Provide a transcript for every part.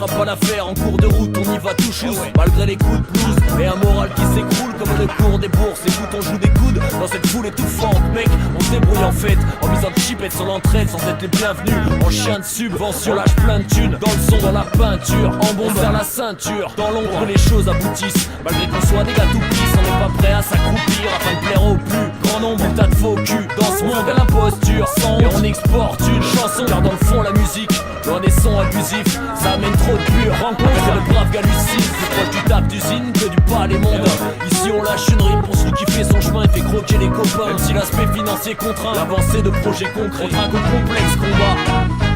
lâchera pas l'affaire. En cours de route on y va tout chousse, malgré les coups de blues et un moral qui s'écroule comme le cours des bourses. Écoute, on joue des coudes dans cette foule étouffante. Mec, on se débrouille en fait, en misant de chipette sur l'entraide sans être les bienvenus. En chien de subvention, lâche plein de thunes. Dans le son, dans la peinture, en bombe vers la ceinture. Dans l'ombre que les choses aboutissent, malgré qu'on soit des gars tout pisses. On n'est pas prêt à s'accroupir afin de plaire au plus grand nombre. Tas de faux cul dans ce monde à l'imposture sans honte. Et on exporte une chanson, car dans le fond la musique, loin des sons abusifs, ça amène trop de pur. Rencontre le brave gars lucide, plus proche du tap d'usine que du palais monde. Ici on lâche une rime pour celui qui fait son chemin et fait croquer les copains. Même si l'aspect financier contraint l'avancée de projets concrets. Contre un complexe combat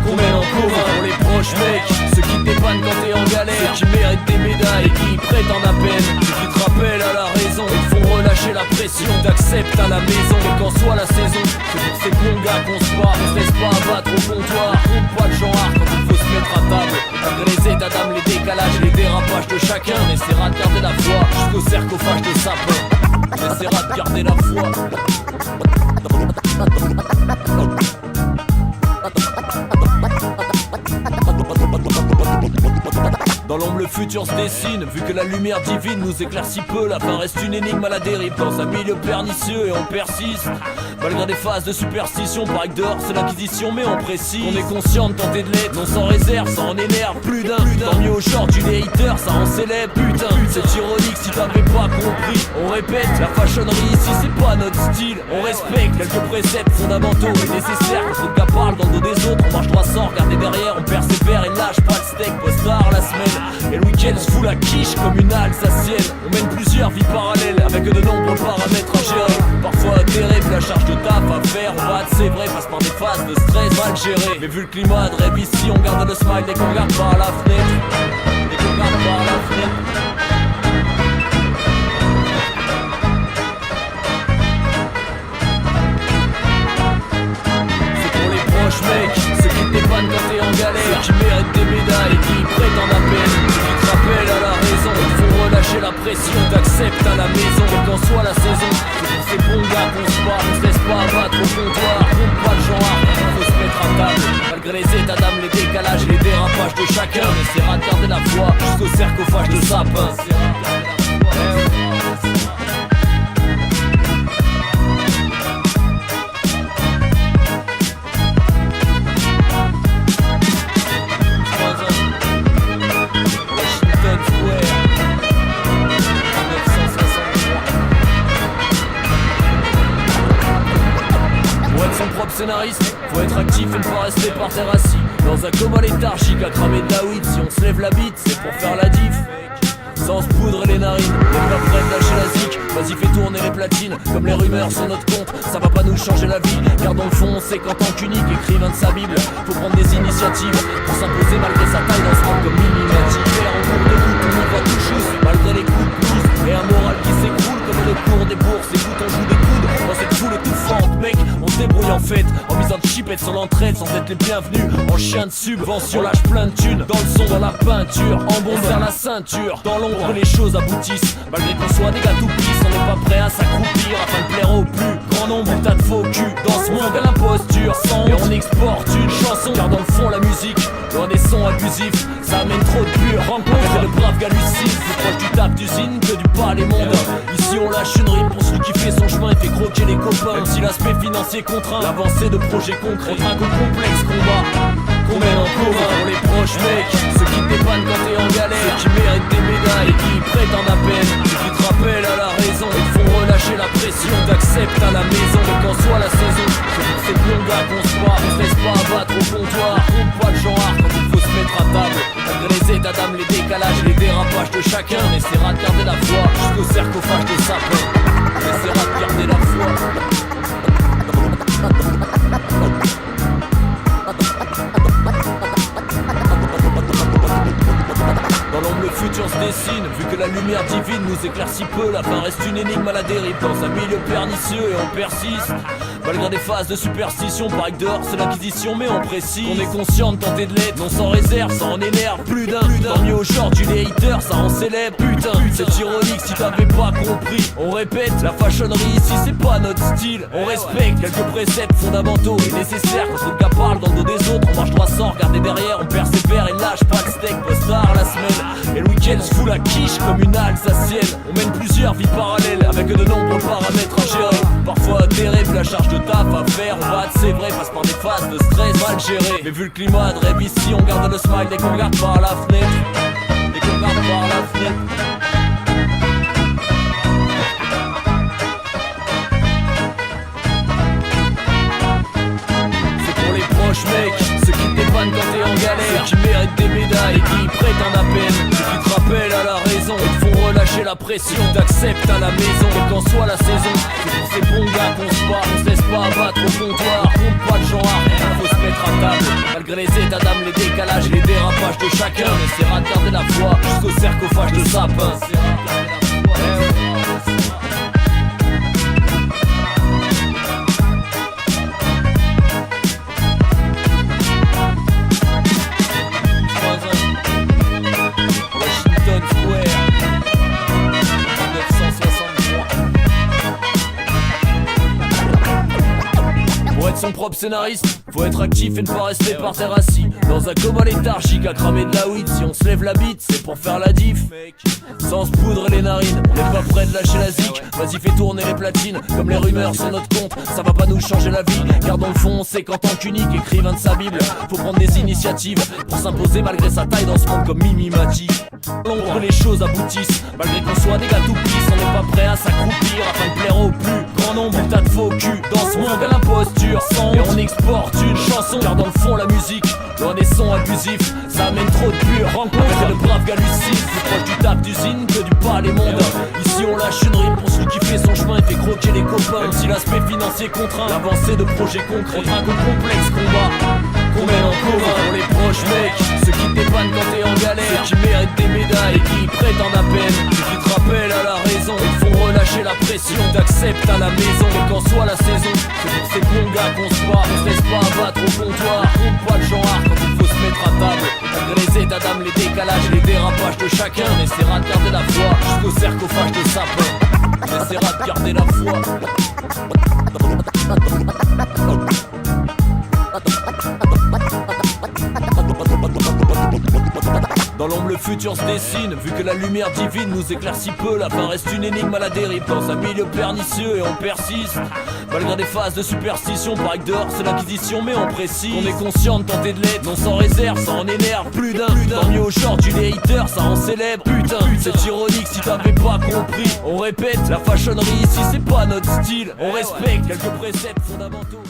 qu'on mène en commun pour les proches mecs, ceux qui t'épannent quand t'es en galère, ceux qui méritent des médailles et qui prétendent à peine, ceux qui te rappellent à la raison et te font relâcher la pression. T'acceptes à la maison, quelle qu'en soit la saison. C'est pour ces bons gars qu'on se bat, on se laisse pas abattre au comptoir. Compte pas de genre quand il faut se mettre à table. Malgré les états d'âme, les décalages et les dérapages de chacun, on essaiera de garder la foi jusqu'au sarcophage de sapin. On essaiera de garder la foi. Dans l'ombre le futur se dessine, vu que la lumière divine nous éclaircit peu. La fin reste une énigme à la dérive dans un milieu pernicieux et on persiste. Malgré des phases de superstition, paraît que dehors c'est l'acquisition mais on précise. On est conscient de tenter de l'être, non sans réserve, ça en énerve plus d'un. Tant mieux aujourd'hui les haters, ça en célèbre, putain. C'est ironique si t'avais pas compris. On répète, la fashionnerie ici c'est pas notre style. On respecte quelques préceptes fondamentaux et nécessaires. Quand le gars parle dans le dos des autres, on marche droit sans regarder derrière. On persévère et lâche pas le steak, post-tard la semaine. Et le week-end se fout la quiche comme une alsacienne. On mène plusieurs vies parallèles avec de nombreux paramètres à gérer. Parfois terrible, la charge de taf à faire. On va, c'est vrai, passe par des phases de stress mal gérées. Mais vu le climat de rêve ici, on garde le smile dès qu'on regarde par la fenêtre. Dès qu'on regarde par la fenêtre. Mec, ceux qui t'épannent quand t'es en galère, ceux qui méritent des médailles et qui prétendent à peine, ceux qui te rappellent à la raison et te font relâcher la pression. T'acceptes à la maison, quelle qu'en soit la saison. C'est pour ces bons gars qu'on se bat, on se laisse pas abattre au comptoir. Compte pas de genre, il faut se mettre à table. Malgré les états d'âme, les décalages et les dérapages de chacun, on essaiera de garder la foi jusqu'au sarcophage de sapin. Scénariste, faut être actif et ne pas rester par terre assis dans un coma léthargique à cramer de la weed. Si on se lève la bite, c'est pour faire la diff. Sans se poudre les narines, on pas prêt de lâcher la zik. Vas-y fais tourner les platines, comme les rumeurs sur notre compte. Ça va pas nous changer la vie, car dans le fond on sait qu'en tant qu'unique écrivain de sa bible, faut prendre des initiatives pour s'imposer malgré sa taille dans ce monde comme minimatique. Faire en cours de route, on y va tout chousse, malgré les coups de blues et un moral qui s'écroule comme le cours des bourses. Écoute, on joue des coudes dans cette foule étouffante. Mec, on se débrouille en fait, en misant de chipette sur l'entraide sans être les bienvenus. En chien de subvention, lâche plein de thunes. Dans le son, dans la peinture, en bombe vers la ceinture. Dans l'ombre que les choses aboutissent, malgré qu'on soit des gars tout pisses. On n'est pas prêt à s'accroupir afin de plaire au plus grand nombre. Tas de faux cul dans ce monde à l'imposture sans honte. Et on exporte une chanson, car dans le fond la musique, loin des sons abusifs, ça amène trop de pur. Rencontre le brave gars lucide, plus proche du tap d'usine que du palais monde. Ici on lâche une rime pour celui qui fait son chemin et fait croquer les copains. Même si l'aspect financier contraint l'avancée de projets concrets. Contre un complexe combat qu'on mène en commun pour les proches mecs, ceux qui t'épannent quand t'es en galère, ceux qui méritent des médailles et qui prétendent à peine, ceux qui te rappellent à la raison et te font relâcher la pression. T'acceptes à la maison, quelle qu'en soit la saison. C'est pour ces bons gars qu'on se bat, on se laisse pas abattre au comptoir. Compte pas de genre quand il faut se mettre à table. Malgré les états d'âme, les décalages et les dérapages de chacun, on essaiera de garder la foi jusqu'au sarcophage de sapin. On essaiera de garder la foi. Dans l'ombre le futur se dessine, vu que la lumière divine nous éclaircit peu. La fin reste une énigme à la dérive dans un milieu pernicieux et on persiste. Malgré des phases de superstition, paraît que dehors c'est l'inquisition, mais on précise on est conscient de tenter de l'être, non sans réserve, ça en énerve plus d'un. Tant mieux aujourd'hui les haters, ça en célèbre, putain. C'est ironique si t'avais pas compris. On répète, la fashionnerie ici c'est pas notre style. On respecte quelques préceptes fondamentaux et nécessaires. Quand le gars parle dans le dos des autres, on marche droit sans regarder derrière. On persévère et lâche pas de steak, post tard la semaine. Et le week-end se fout la quiche comme une alsacienne. On mène plusieurs vies parallèles avec de nombreux paramètres à gérer. Parfois atterré, vu la charge de taf à faire. On va, c'est vrai, passe par des phases de stress mal gérées. Mais vu le climat de rêve ici, on garde le smile dès qu'on regarde par la fenêtre. Dès qu'on regarde par la fenêtre. C'est pour les proches mecs, ceux qui te dépannent quand t'es en galère, ceux qui méritent des médailles et qui prétendent à peine, ceux qui te rappellent à la raison et te font relâcher la pression. T'acceptes à la maison, quelle qu'en soit la saison. C'est pour ces bons gars qu'on se bat, on se laisse pas abattre au comptoir. Compte pas de genre à rien, faut se mettre à table. Malgré les états d'âme, les décalages et les dérapages de chacun, on essaiera de garder la foi jusqu'au sarcophage de sapin. Son propre scénariste, faut être actif et ne pas rester par terre assis dans un coma léthargique à cramer de la weed. Si on se lève la bite, c'est pour faire la diff, sans se poudre les narines. On n'est pas prêt de lâcher la zik, vas-y fais tourner les platines. Comme les rumeurs sur notre compte, ça va pas nous changer la vie. Car dans le fond, c'est qu'en tant qu'unique écrivain de sa bible, faut prendre des initiatives pour s'imposer malgré sa taille dans ce monde comme Mimi Mati. L'ombre que les choses aboutissent, malgré qu'on soit des gars tout pisses, on n'est pas prêt à s'accroupir afin de plaire au plus grand nombre. Tas de faux cul dans ce monde à l'imposture. Et on exporte une chanson, car dans le fond la musique, loin des sons abusifs, ça amène trop de pur. Rencontre le brave gars lucide, plus proche du taf d'usine que du palais monde. Ici on lâche une rime pour celui qui fait son chemin et fait croquer les copains. Même si l'aspect financier contraint l'avancée de projets concrets, contre un complexe combat qu'on mène en commun. Pour les proches mecs, ceux qui te dépannent quand t'es en galère, ceux qui méritent des médailles et qui prétendent à peine, ceux qui te rappellent à la raison et te font relâcher la pression. T'acceptes à la maison, quelle qu'en soit la saison. C'est pour ces bons gars qu'on se bat, on se laisse pas abattre au comptoir. Compte pas de genre quand il faut se mettre à table. Malgré les états d'âme, les décalages et les dérapages de chacun, on essaiera de garder la foi jusqu'au sarcophage de sapin. On essaiera de garder la foi. Dans l'ombre le futur se dessine, vu que la lumière divine nous éclaircit peu. La fin reste une énigme à la dérive dans un milieu pernicieux et on persiste. Malgré des phases de superstition, paraît que dehors c'est l'inquisition, mais on précise on est conscient de tenter de l'être, non sans réserve, ça en énerve plus d'un. Tant mieux aujourd'hui les haters, ça en célèbre, putain. C'est ironique si t'avais pas compris. On répète, la fashionnerie ici c'est pas notre style. On respecte quelques préceptes fondamentaux.